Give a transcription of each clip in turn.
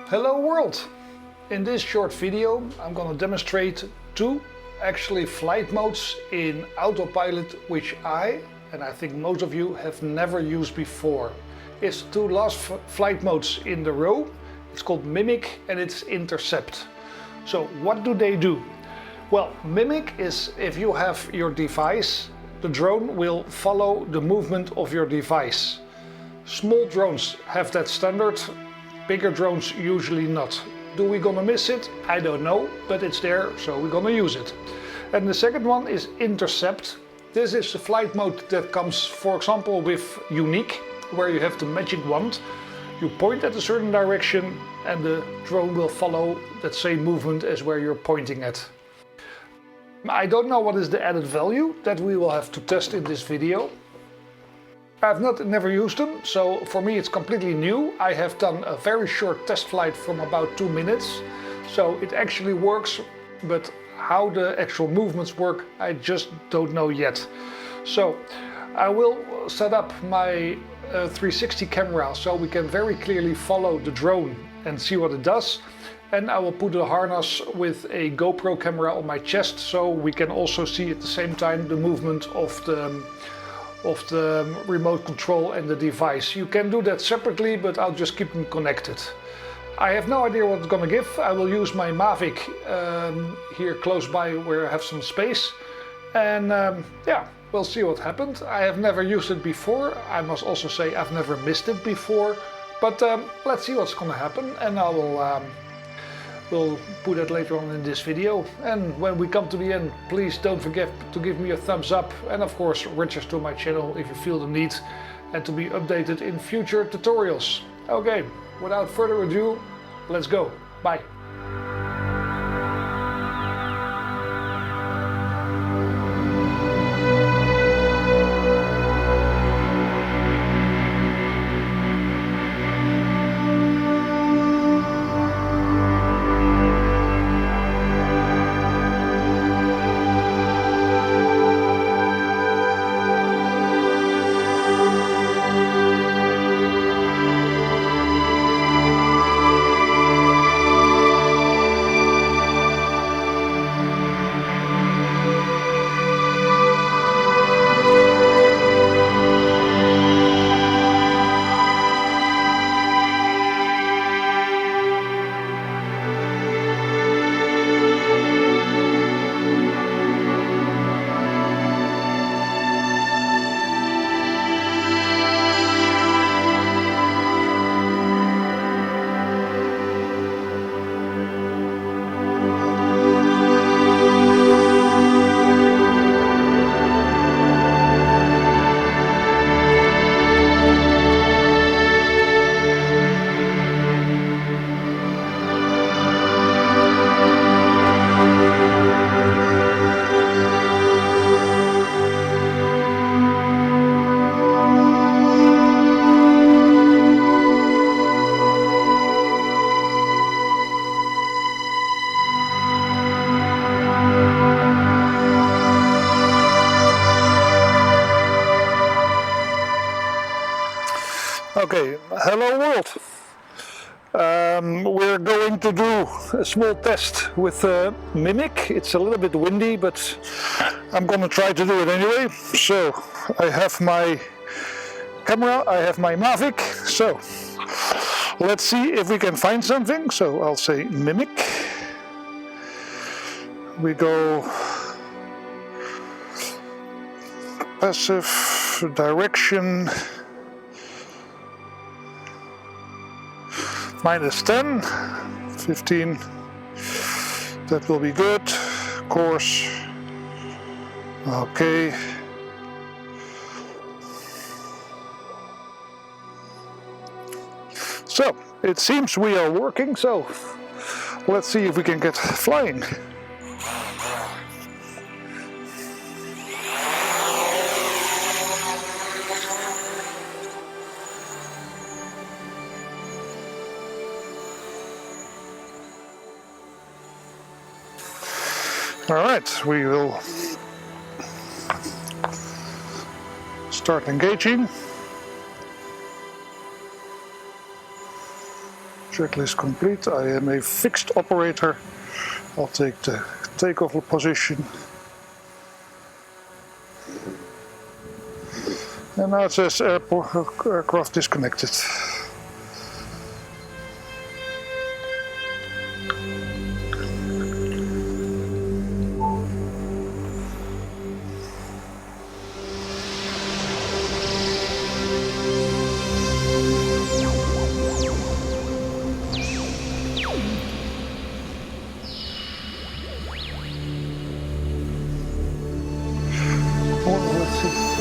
Hello world! In this short video I'm going to demonstrate two actually flight modes in Autopilot which I think most of you have never used before. It's two last flight modes in the row. It's called Mimic and it's Intercept. So what do they do? Well, Mimic is if you have your device, the drone will follow the movement of your device. Small drones have that standard. Bigger drones usually not. Do we gonna miss it? I don't know, but it's there, so we're gonna use it. And the second one is Intercept. This is a flight mode that comes, for example, with Unique, where you have the magic wand. You point at a certain direction and the drone will follow that same movement as where you're pointing at. I don't know what is the added value that we will have to test in this video. I've never used them, so for me it's completely new. I have done a very short test flight from about 2 minutes, so it actually works, but how the actual movements work I just don't know yet. So I will set up my 360 camera so we can very clearly follow the drone and see what it does. And I will put a harness with a GoPro camera on my chest so we can also see at the same time the movement of the remote control and the device. You can do that separately, but I'll just keep them connected. I have no idea what it's gonna give. I will use my Mavic here close by where I have some space. And yeah, we'll see what happened. I have never used it before. I must also say I've never missed it before. But let's see what's gonna happen, and I will we'll put it later on in this video. And when we come to the end, please don't forget to give me a thumbs up and of course register to my channel if you feel the need and to be updated in future tutorials. Okay, without further ado, let's go. Bye. Okay, hello world. We're going to do a small test with Mimic. It's a little bit windy, but I'm gonna try to do it anyway. So I have my camera, I have my Mavic. So let's see if we can find something. So I'll say Mimic. We go passive direction. -10, 15, that will be good. Course, okay. So, it seems we are working, so let's see if we can get flying. All right, we will start engaging. Checklist complete. I am a fixed operator. I'll take the takeoff position. And now it says aircraft disconnected. Let's see.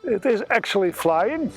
It is actually flying.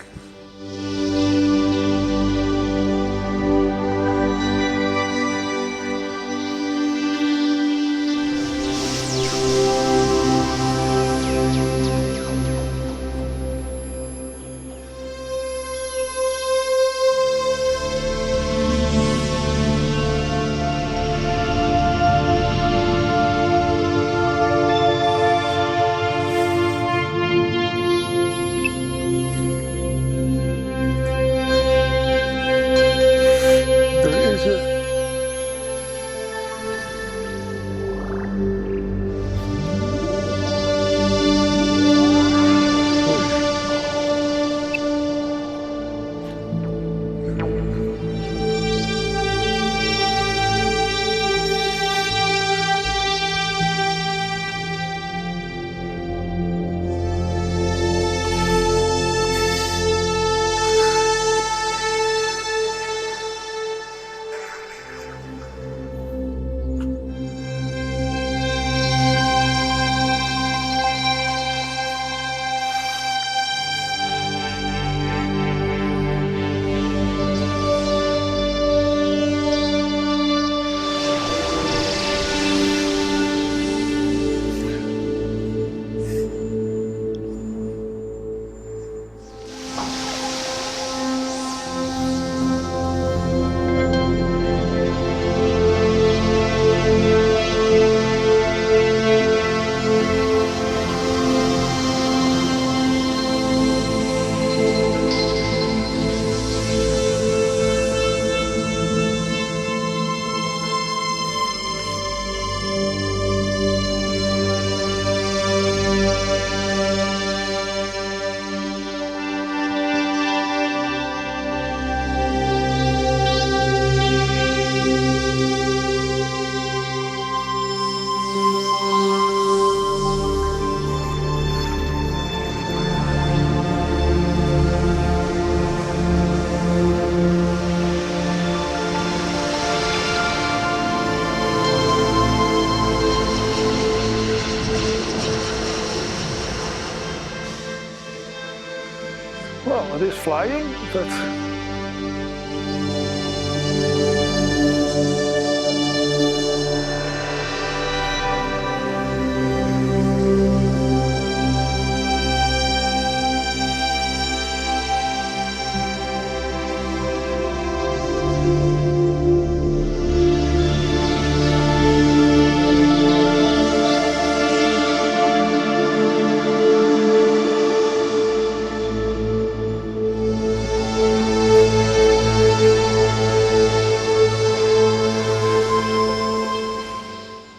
Well, it is flying, but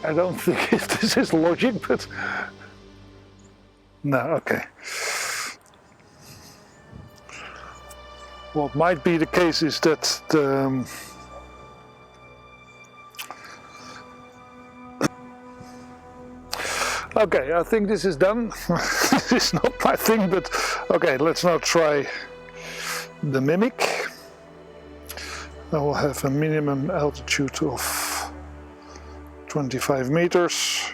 I don't think this is logic, but no, okay. What might be the case is that Okay, I think this is done. This is not my thing, but okay, let's now try the Mimic. I will have a minimum altitude of 25 meters.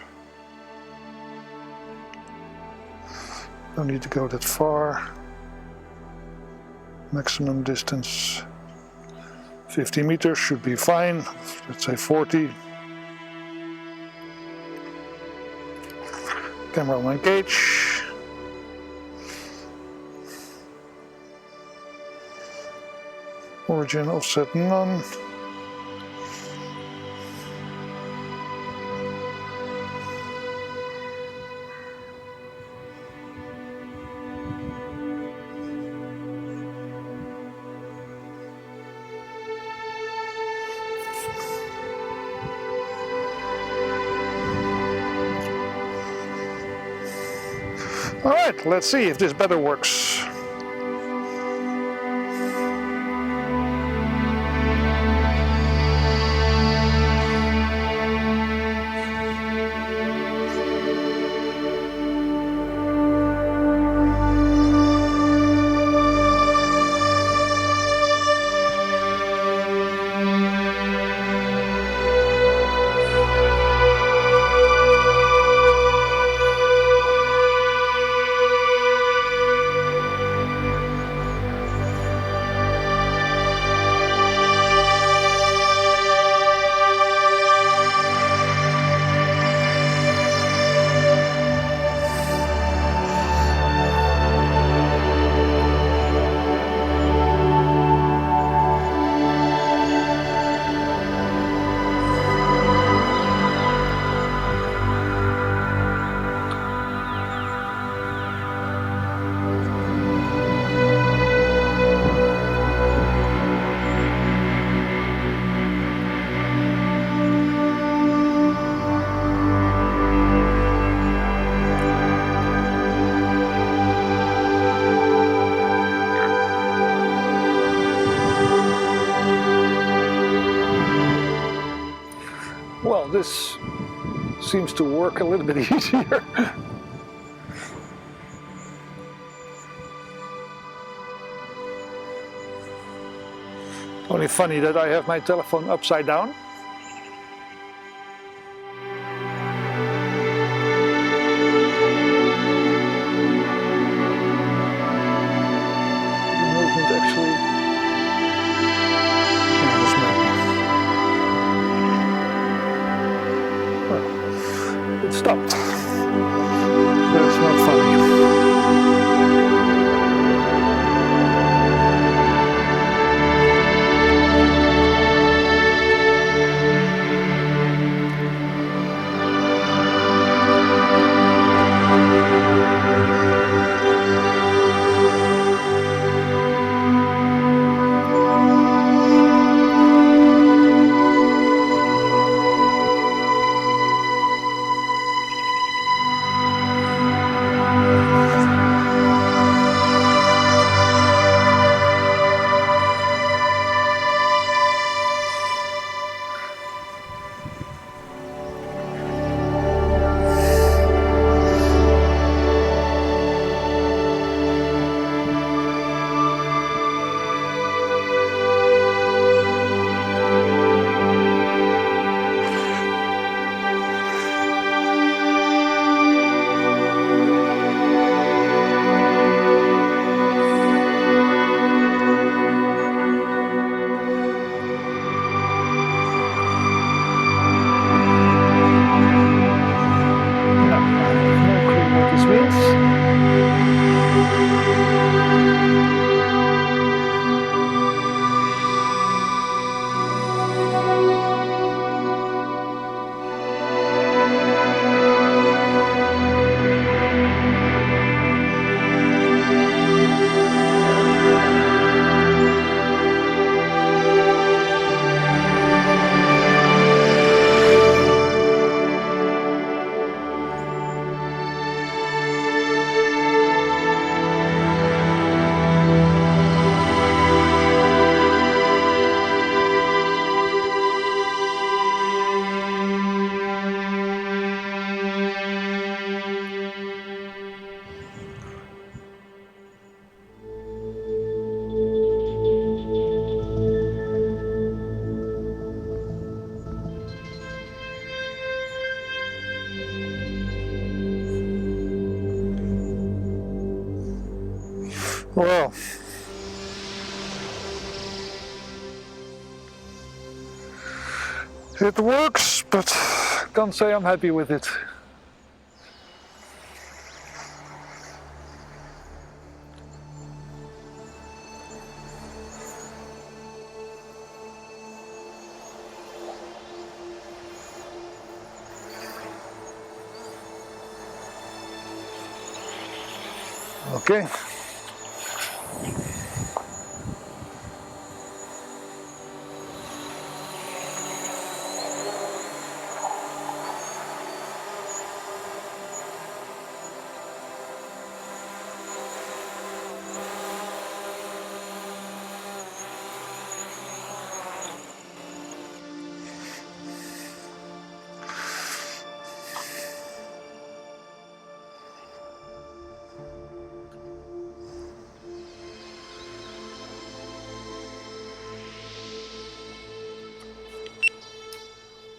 Don't need to go that far. Maximum distance 50 meters should be fine. Let's say 40. Camera will engage. Origin offset none. All right, let's see if this better works. Well, this seems to work a little bit easier. Only funny that I have my telephone upside down. The movement actually... It stopped. That's not funny. Well, it works, but can't say I'm happy with it. Okay.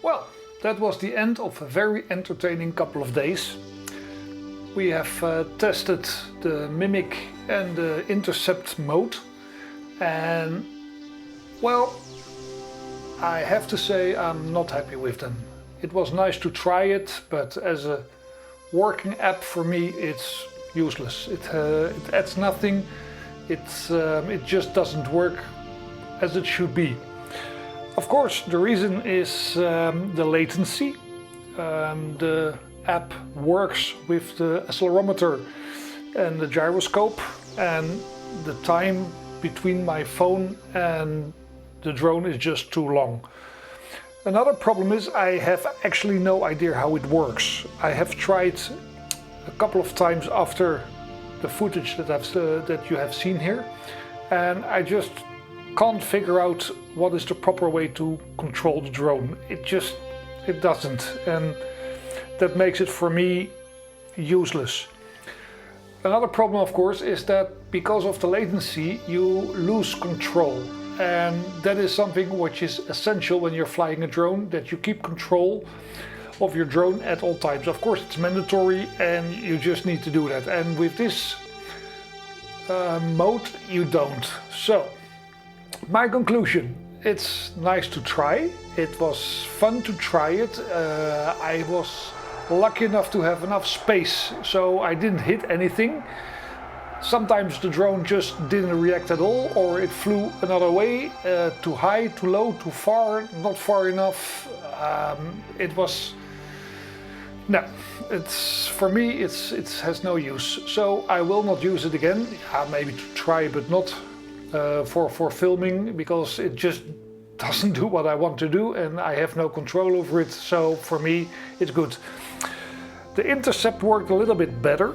Well, that was the end of a very entertaining couple of days. We have tested the Mimic and the Intercept mode, and well, I have to say I'm not happy with them. It was nice to try it, but as a working app for me it's useless. It adds nothing. It just doesn't work as it should be. Of course, the reason is the latency. The app works with the accelerometer and the gyroscope, and the time between my phone and the drone is just too long. Another problem is I have actually no idea how it works. I have tried a couple of times after the footage that you have seen here, and I just can't figure out what is the proper way to control the drone. It doesn't, and that makes it for me useless. Another problem, of course, is that because of the latency you lose control, and that is something which is essential when you're flying a drone, that you keep control of your drone at all times. Of course it's mandatory and you just need to do that, and with this mode you don't. So my conclusion: it's nice to try. It was fun to try it. I was lucky enough to have enough space, so I didn't hit anything. Sometimes the drone just didn't react at all, or it flew another way, too high, too low, too far, not far enough. For me it has no use, so I will not use it again. Maybe to try, but not for filming, because it just doesn't do what I want to do and I have no control over it. So for me it's good. The Intercept worked a little bit better,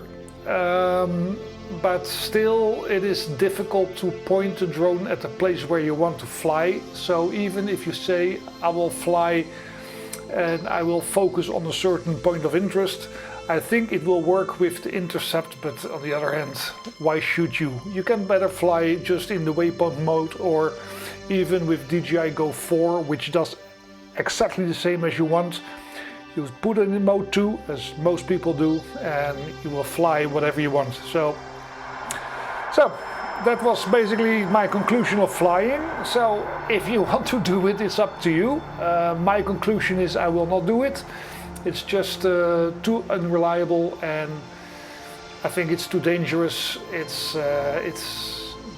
but still it is difficult to point the drone at the place where you want to fly. So even if you say I will fly and I will focus on a certain point of interest, I think it will work with the Intercept, but on the other hand, why should you? You can better fly just in the waypoint mode, or even with DJI Go 4, which does exactly the same as you want. You put it in mode 2, as most people do, and you will fly whatever you want. So that was basically my conclusion of flying. So if you want to do it, it's up to you. My conclusion is I will not do it. It's just too unreliable, and I think it's too dangerous. It's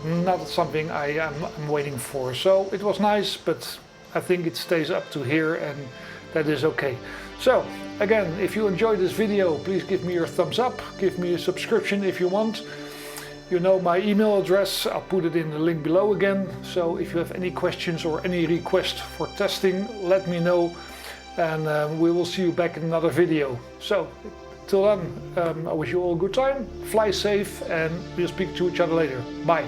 not something I'm waiting for. So it was nice, but I think it stays up to here, and that is okay. So again, if you enjoyed this video, please give me your thumbs up, give me a subscription if you want. You know my email address, I'll put it in the link below again. So if you have any questions or any requests for testing, let me know, and we will see you back in another video. So till then, I wish you all a good time, fly safe, and we'll speak to each other later. Bye.